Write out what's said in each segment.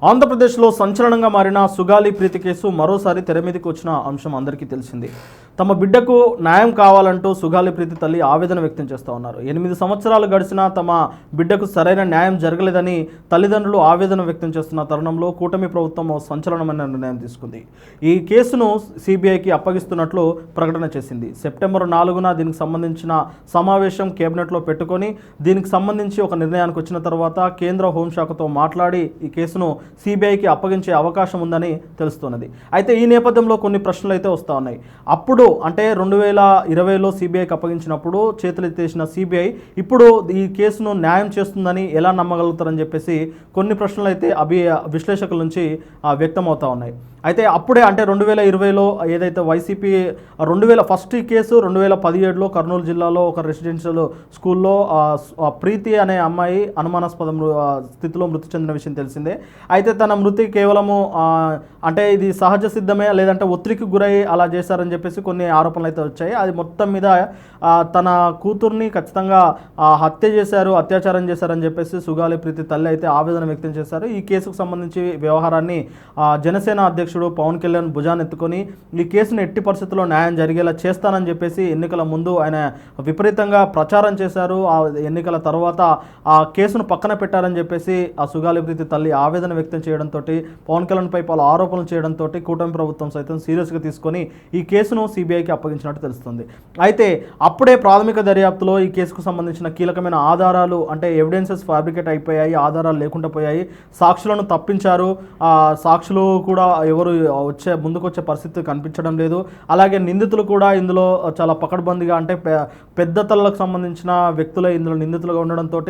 ఆంధ్రప్రదేశ్లో సంచలనంగా మారిన సుగాలి ప్రీతి కేసు మరోసారి తెరమీదికి వచ్చిన అంశం అందరికీ తెలిసింది. తమ బిడ్డకు న్యాయం కావాలంటూ సుగాలి ప్రీతి తల్లి ఆవేదన వ్యక్తం చేస్తూ ఉన్నారు. 8 సంవత్సరాలు గడిచినా తమ బిడ్డకు సరైన న్యాయం జరగలేదని తల్లిదండ్రులు ఆవేదన వ్యక్తం చేస్తున్న తరుణంలో కూటమి ప్రభుత్వం సంచలనమైన నిర్ణయం తీసుకుంది. ఈ కేసును సిబిఐకి అప్పగిస్తున్నట్లు ప్రకటన చేసింది. సెప్టెంబర్ 4న దీనికి సంబంధించిన సమావేశం కేబినెట్లో పెట్టుకొని దీనికి సంబంధించి ఒక నిర్ణయానికి వచ్చిన తర్వాత కేంద్ర హోంశాఖతో మాట్లాడి ఈ కేసును సిబిఐకి అప్పగించే అవకాశం ఉందని తెలుస్తున్నది. అయితే ఈ నేపథ్యంలో కొన్ని ప్రశ్నలు అయితే వస్తూ ఉన్నాయి. అప్పుడు అంటే 2020లో సిబిఐకి అప్పగించినప్పుడు చేతులెత్తేసిన సిబిఐ ఇప్పుడు ఈ కేసును న్యాయం చేస్తుందని ఎలా నమ్మగలుగుతారని చెప్పేసి కొన్ని ప్రశ్నలు అయితే విశ్లేషకుల నుంచి వ్యక్తమవుతా ఉన్నాయి. అయితే అప్పుడే అంటే 2020లో ఏదైతే వైసీపీ ఫస్ట్ కేసు 2017లో కర్నూలు జిల్లాలో ఒక రెసిడెన్షియల్ స్కూల్లో ప్రీతి అనే అమ్మాయి అనుమానాస్పద స్థితిలో మృతి చెందిన విషయం తెలిసిందే. అయితే తన మృతి కేవలము అంటే ఇది సహజ సిద్ధమే లేదంటే ఒత్తిడికి గురై అలా చేశారని చెప్పేసి కొన్ని ఆరోపణలు అయితే వచ్చాయి. అది మొత్తం మీద తన కూతుర్ని ఖచ్చితంగా హత్య చేశారు, అత్యాచారం చేశారని చెప్పేసి సుగాలి ప్రీతి తల్లి అయితే ఆవేదన వ్యక్తం చేశారు. ఈ కేసుకు సంబంధించి వ్యవహారాన్ని జనసేన అధ్యక్షుడు పవన్ కళ్యాణ్ భుజానెత్తుకొని ఈ కేసును ఎట్టి పరిస్థితుల్లో న్యాయం జరిగేలా చేస్తానని చెప్పేసి ఎన్నికల ముందు ఆయన విపరీతంగా ప్రచారం చేశారు. ఆ ఎన్నికల తర్వాత ఆ కేసును పక్కన పెట్టారని చెప్పేసి ఆ సుగాలి ప్రీతి తల్లి ఆవేదన వ్యక్తం చేయడంతో పవన్ కళ్యాణ్పై పలు ఆరోపణలు చేయడంతో కూటమి ప్రభుత్వం సైతం సీరియస్గా తీసుకొని ఈ కేసును సిబిఐకి అప్పగించినట్టు తెలుస్తుంది. అయితే అప్పుడే ప్రాథమిక దర్యాప్తులో ఈ కేసుకు సంబంధించిన కీలకమైన ఆధారాలు అంటే ఎవిడెన్సెస్ ఫ్యాబ్రికేట్ అయిపోయాయి, ఆధారాలు లేకుండా పోయాయి, సాక్షులను తప్పించారు, సాక్షులు కూడా ఎవరు ముందుకు వచ్చే పరిస్థితి కనిపించడం లేదు. అలాగే నిందితులు కూడా ఇందులో చాలా పకడ్బందీగా అంటే పెద్ద తల్లకు సంబంధించిన వ్యక్తులే ఇందులో నిందితులుగా ఉండడంతో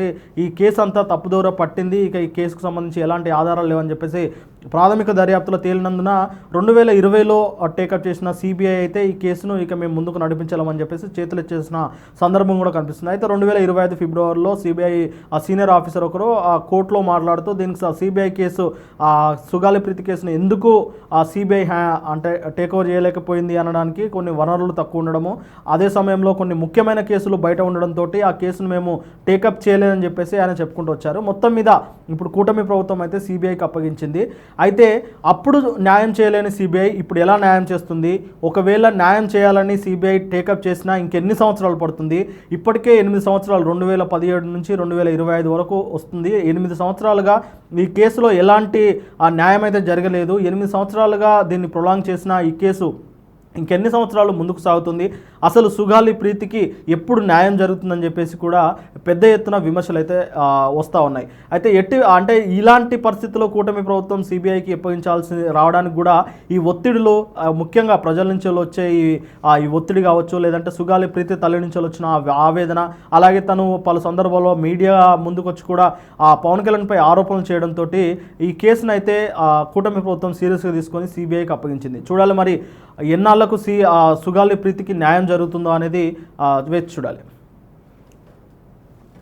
ఈ కేసు అంతా తప్పుదోవ పట్టింది. ఇక ఈ కేసుకు సంబంధించి ఎలాంటి ఆధారాలు లేవని చెప్పేసి ప్రాథమిక దర్యాప్తులో తేలినందున 2020లో టేకప్ చేసిన సిబిఐ అయితే ఈ కేసును ఇక మేము ముందుకు నడిపించాలని చెప్పేసి చేతులు ఇచ్చేసిన సందర్భం కూడా కనిపిస్తుంది. అయితే 2025 ఫిబ్రవరిలో సిబిఐ సీనియర్ ఆఫీసర్ ఒకరు కోర్టులో మాట్లాడుతూ దీనికి సిబిఐ కేసు సుగాలి ప్రీతి కేసును ఎందుకు సిబిఐ అంటే టేక్ ఓవర్ చేయలేకపోయింది అనడానికి కొన్ని వనరులు తక్కువ ఉండడము, అదే సమయంలో కొన్ని ముఖ్యమైన కేసులు బయట ఉండడంతో ఆ కేసును మేము టేకప్ చేయలేదని చెప్పేసి ఆయన చెప్పుకుంటూ వచ్చారు. మొత్తం మీద ఇప్పుడు కూటమి ప్రభుత్వం అయితే సిబిఐకి అప్పగించింది. అయితే అప్పుడు న్యాయం చేయలేని సిబిఐ ఇప్పుడు ఎలా న్యాయం చేస్తుంది? ఒకవేళ న్యాయం చేయాలని సిబిఐ టేకప్ చేసినా ఇంకెన్ని సంవత్సరాలు పడుతుంది? ఇప్పటికే 8 సంవత్సరాలు 2017 నుంచి 2025 వరకు వస్తుంది. 8 సంవత్సరాలుగా ఈ కేసులో ఎలాంటి న్యాయం అయితే జరగలేదు. 8 సంవత్సరాలుగా దీన్ని ప్రొలాంగ్ చేసిన ఈ కేసు ఇంకెన్ని సంవత్సరాలు ముందుకు సాగుతుంది? అసలు సుగాలి ప్రీతికి ఎప్పుడు న్యాయం జరుగుతుందని చెప్పేసి కూడా పెద్ద ఎత్తున విమర్శలు అయితే వస్తూ ఉన్నాయి. అయితే అంటే ఇలాంటి పరిస్థితుల్లో కూటమి ప్రభుత్వం సిబిఐకి అప్పగించాల్సి రావడానికి కూడా ఈ ఒత్తిడిలో ముఖ్యంగా ప్రజల నుంచి వచ్చే ఈ ఒత్తిడి కావచ్చు, లేదంటే సుగాలి ప్రీతి తల్లి నుంచి వచ్చిన ఆవేదన, అలాగే తను పలు సందర్భాల్లో మీడియా ముందుకు వచ్చి కూడా పవన్ కళ్యాణ్పై ఆరోపణలు చేయడంతో ఈ కేసును అయితే కూటమి ప్రభుత్వం సీరియస్గా తీసుకొని సిబిఐకి అప్పగించింది. చూడాలి మరి ఎన్నాళ్లకు సుగాలి ప్రీతికి న్యాయం జరుగుతుందో అనేది వేచి చూడాలి.